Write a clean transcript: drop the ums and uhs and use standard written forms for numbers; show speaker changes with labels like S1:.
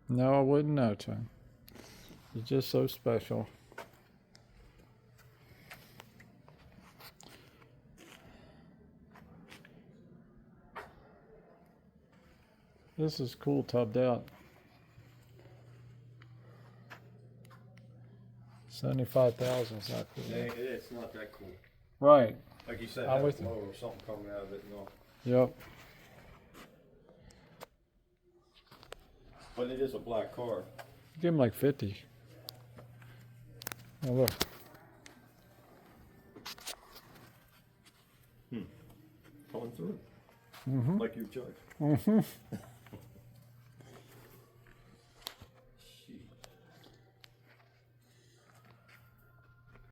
S1: No, I wouldn't know, Tom. You're just so special. This is cool, tubbed out. 75,000 is not cool.
S2: Yeah, it's not that cool.
S1: Right.
S2: Like you said,
S1: I'm
S2: have
S1: with
S2: a
S1: you.
S2: blower or something coming out of it. No.
S1: Yep.
S2: But it is a black car.
S1: Give him like 50. Oh, look.
S2: Going through.
S1: Mm-hmm.
S2: Like you judge.
S1: Mm-hmm.